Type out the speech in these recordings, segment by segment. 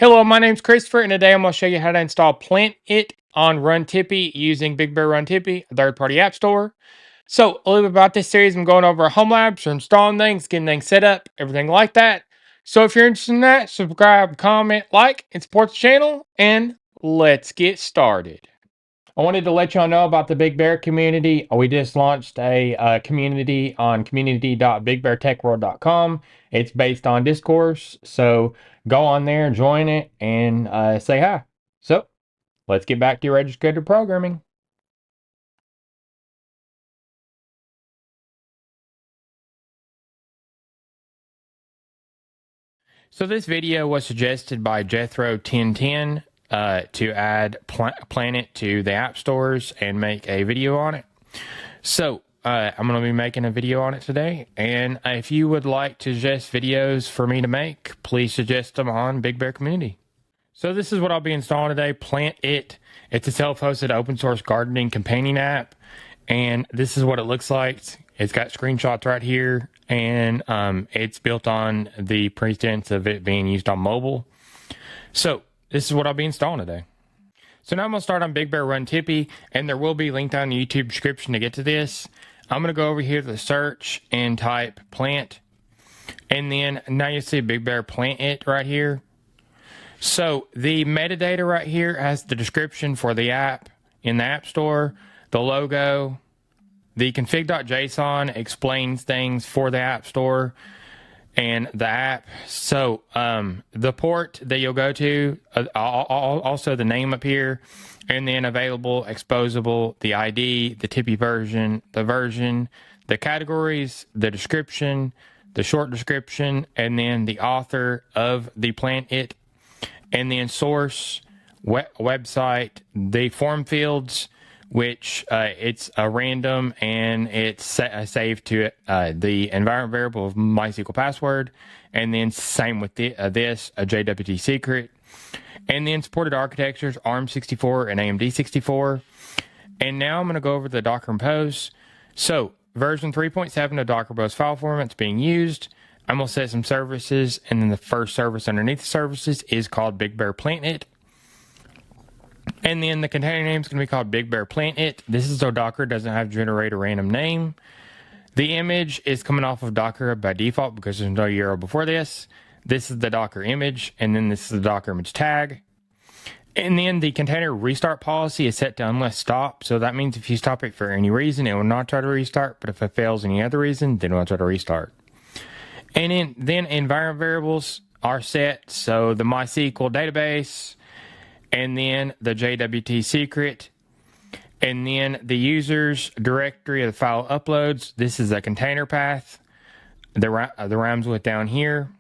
Hello, my name's Christopher, and today I'm going to show you how to install Plant It on Runtipi using Big Bear Runtipi, a third-party app store. So, a little bit about this series, I'm going over home labs, or installing things, getting things set up, everything like that. So, if you're interested in that, subscribe, comment, like, and support the channel, and let's get started. I wanted to let y'all know about the Big Bear community. We just launched a community on community.bigbeartechworld.com. It's based on discourse, so go on there, join it, and say hi. So let's get back to your registered programming. So this video was suggested by Jethro1010 to add Planet to the app stores and make a video on it. So I'm going to be making a video on it today, and if you would like to suggest videos for me to make, please suggest them on Big Bear Community. So this is what I'll be installing today, Plant It. It's a self-hosted open source gardening companion app, and this is what it looks like. It's got screenshots right here, and it's built on the pretense of it being used on mobile. So this is what I'll be installing today. So now I'm going to start on Big Bear Runtipi, and there will be a link down in the YouTube description to get to this. I'm going to go over here to the search and type plant, and then now you see Big Bear Plant It right here. So the metadata right here has the description for the app in the App Store, the logo, the config.json explains things for the App Store and the app. So the port that you'll go to, also the name up here, and then available, exposable, the ID, the Tippy version, the categories, the description, the short description, and then the author of the Plant It, and then source, website, the form fields, which it's a random, and it's saved to the environment variable of MySQL password, and then same with this, a JWT secret, and then supported architectures, ARM64 and AMD64. And now I'm going to go over the Docker Compose. So version 3.7 of Docker Compose file format's being used. I'm going to set some services, and then the first service underneath the services is called Big Bear Plant It. And then the container name is going to be called Big Bear Plant It. This is so Docker doesn't have to generate a random name. The image is coming off of Docker by default because there's no URL before this. This is the Docker image, and then this is the Docker image tag. And then the container restart policy is set to unless stop. So that means if you stop it for any reason, it will not try to restart. But if it fails any other reason, then it will try to restart. And then environment variables are set. So the MySQL database, and then the JWT secret, and then the user's directory of the file uploads. This is a container path. The rhymes with down here.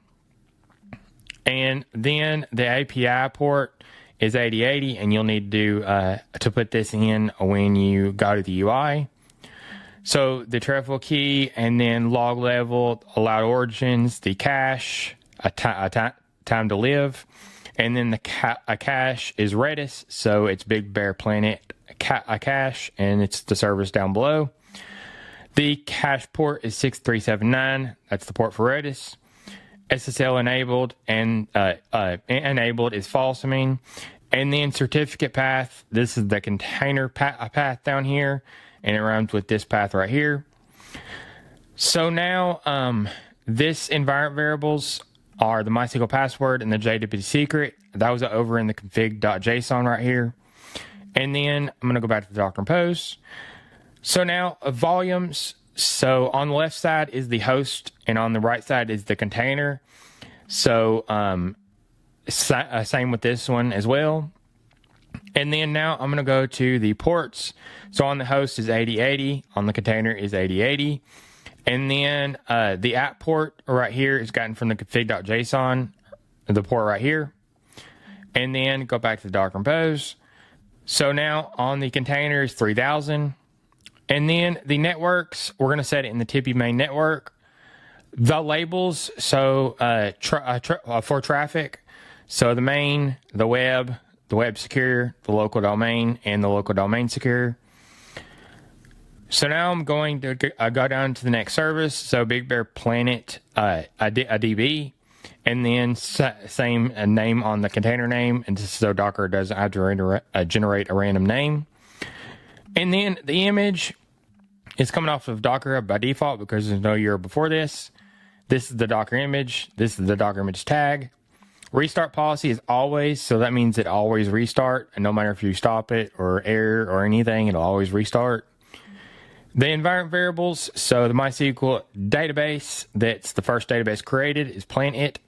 And then the API port is 8080, and you'll need to put this in when you go to the UI. So the truffle key, and then log level, allowed origins, the cache, time to live, and then the cache is Redis, so it's Big Bear Planet cache, and it's the service down below. The cache port is 6379. That's the port for Redis. SSL enabled, and enabled is false. And then certificate path. This is the container path down here, and it rhymes with this path right here. So now this environment variables are the MySQL password and the JWT secret. That was over in the config.json right here. And then I'm going to go back to the Docker Compose. So now volumes. So on the left side is the host, and on the right side is the container. So same with this one as well. And then now I'm going to go to the ports. So on the host is 8080, on the container is 8080. And then the app port right here is gotten from the config.json, the port right here. And then go back to the Docker Compose. So now on the container is 3000. And then the networks, we're going to set it in the Tippy main network. The labels, so for traffic, so the main, the web secure, the local domain, and the local domain secure. So now I'm going to go down to the next service. So Big Bear Planet, a DB. and then same name on the container name, and just so Docker doesn't have to generate a random name. And then the image is coming off of Docker by default because there's no URL before this. This is the Docker image. This is the Docker image tag. Restart policy is always, so that means it always restart, and no matter if you stop it or error or anything, it'll always restart. The environment variables, so the MySQL database, that's the first database created, is planet.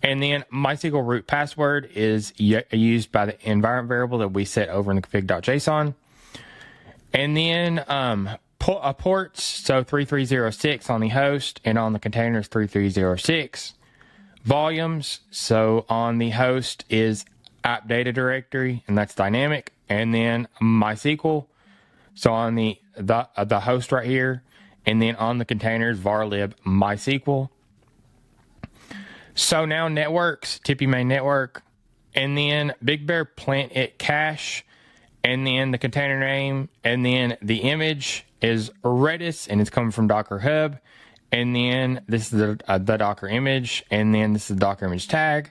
And then MySQL root password is used by the environment variable that we set over in the config.json. And then ports, so 3306 on the host, and on the container is 3306. Volumes, so on the host is app data directory, and that's dynamic. And then MySQL, so on the host right here, and then on the containers varlib MySQL. So now networks, Tippy main network, and then BigBear plant it cache, and then the container name, and then the image is Redis, and it's coming from Docker Hub. And then this is the Docker image, and then this is the Docker image tag.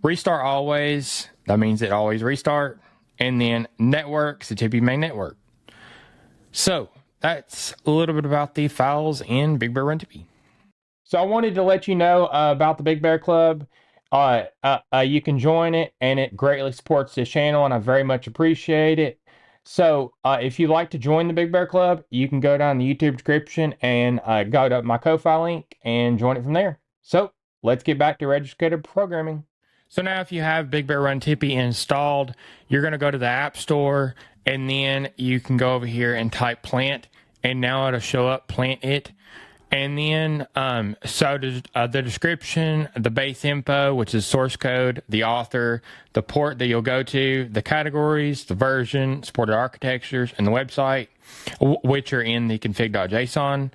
Restart always, that means it always restart. And then network, so Tippy main network. So that's a little bit about the files in BigBear Runtipi. So I wanted to let you know about the Big Bear Club. You can join it, and it greatly supports this channel, and I very much appreciate it. So if you'd like to join the Big Bear Club, you can go down the YouTube description and go to my Ko-Fi link and join it from there. So let's get back to registered programming. So now if you have BigBear Runtipi installed, you're going to go to the App Store, and then you can go over here and type plant, and now it'll show up plant it. And then, the description, the base info, which is source code, the author, the port that you'll go to, the categories, the version, supported architectures, and the website, which are in the config.json.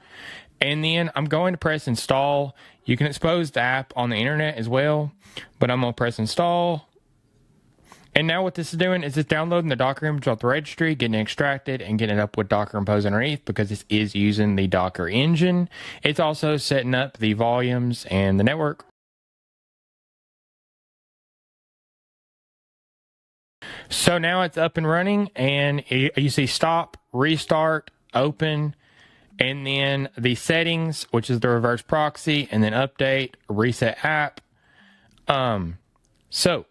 And then I'm going to press install. You can expose the app on the internet as well, but I'm going to press install. And now what this is doing is it's downloading the Docker image off the registry, getting it extracted, and getting it up with Docker Compose underneath because this is using the Docker engine. It's also setting up the volumes and the network. So now it's up and running, and you see stop, restart, open, and then the settings, which is the reverse proxy, and then update, reset app. So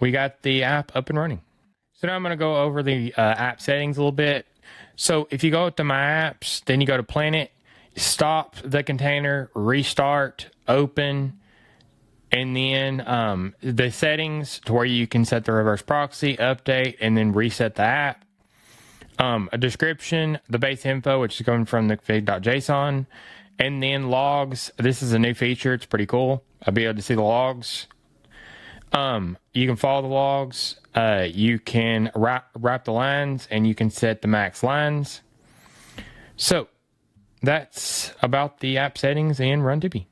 we got the app up and running. So now I'm going to go over the app settings a little bit. So if you go to my apps, then you go to planet, stop the container, restart, open, and then the settings to where you can set the reverse proxy, update, and then reset the app. A description, the base info, which is coming from the config.json, and then logs. This is a new feature. It's pretty cool. I'll be able to see the logs. You can follow the logs, you can wrap the lines, and you can set the max lines. So that's about the app settings in Runtipi.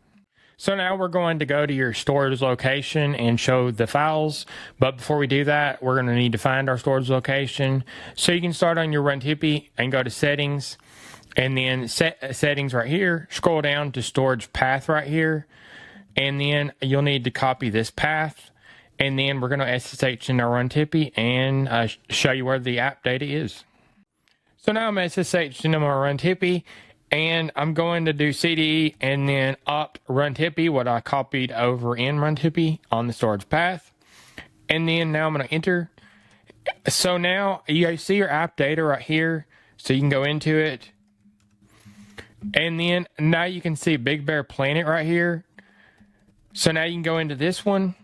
So now we're going to go to your storage location and show the files. But before we do that, we're going to need to find our storage location. So you can start on your Runtipi and go to settings, and then settings right here, scroll down to storage path right here. And then you'll need to copy this path. And then we're going to SSH in our Runtipi and show you where the app data is. So now I'm SSH in my Runtipi, and I'm going to do CD and then opt Runtipi, what I copied over in Runtipi on the storage path. And then now I'm going to enter. So now you see your app data right here. So you can go into it. And then now you can see Big Bear Planet right here. So now you can go into this one.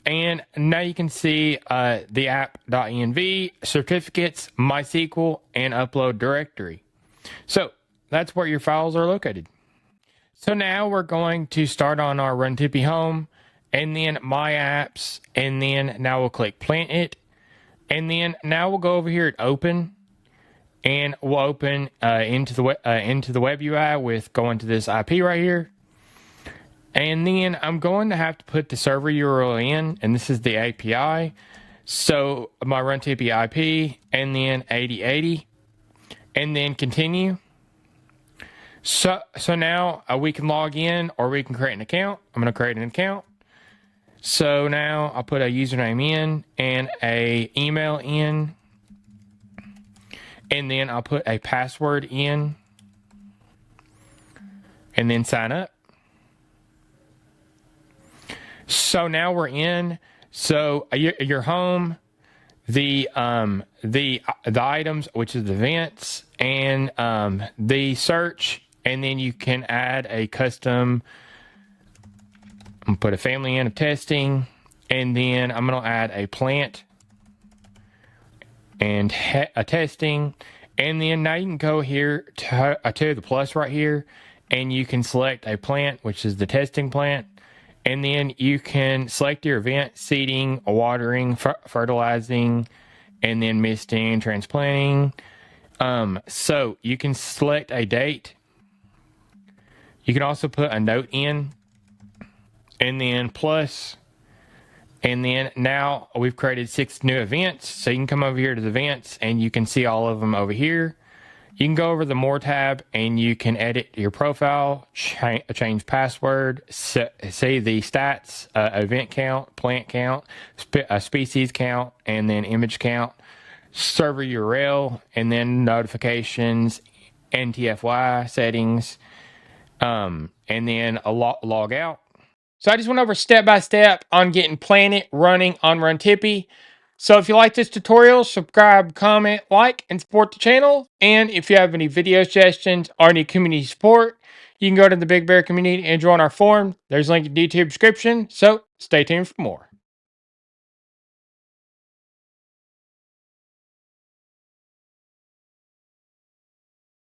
And now you can see the app.env, certificates, MySQL, and upload directory. So that's where your files are located. So now we're going to start on our Runtipi home, and then my apps, and then now we'll click plant it. And then now we'll go over here at open, and we'll open into the web UI with going to this IP right here. And then I'm going to have to put the server URL in, and this is the API. So my Runtipi IP, and then 8080, and then continue. So now we can log in or we can create an account. I'm going to create an account. So now I'll put a username in and a email in, and then I'll put a password in, and then sign up. So now we're in. So you're home. The items, which is the events, and the search, and then you can add a custom. I'm gonna put a family in of testing, and then I'm gonna add a plant and a testing, and then now you can go here to the plus right here, and you can select a plant, which is the testing plant, and then you can select your event: seeding, watering, fertilizing, and then misting, transplanting. So you can select a date. You can also put a note in, and then plus, and then now we've created 6 new events. So you can come over here to the events and you can see all of them over here. You can go over the more tab and you can edit your profile, change password, see the stats, event count, plant count, species count, and then image count, server URL, and then notifications, NTFY settings, and then a log out. So I just went over step by step on getting Planet running on Runtipi. So if you like this tutorial, subscribe, comment, like, and support the channel. And if you have any video suggestions or any community support, you can go to the Big Bear community and join our forum. There's a link in the YouTube description. So stay tuned for more.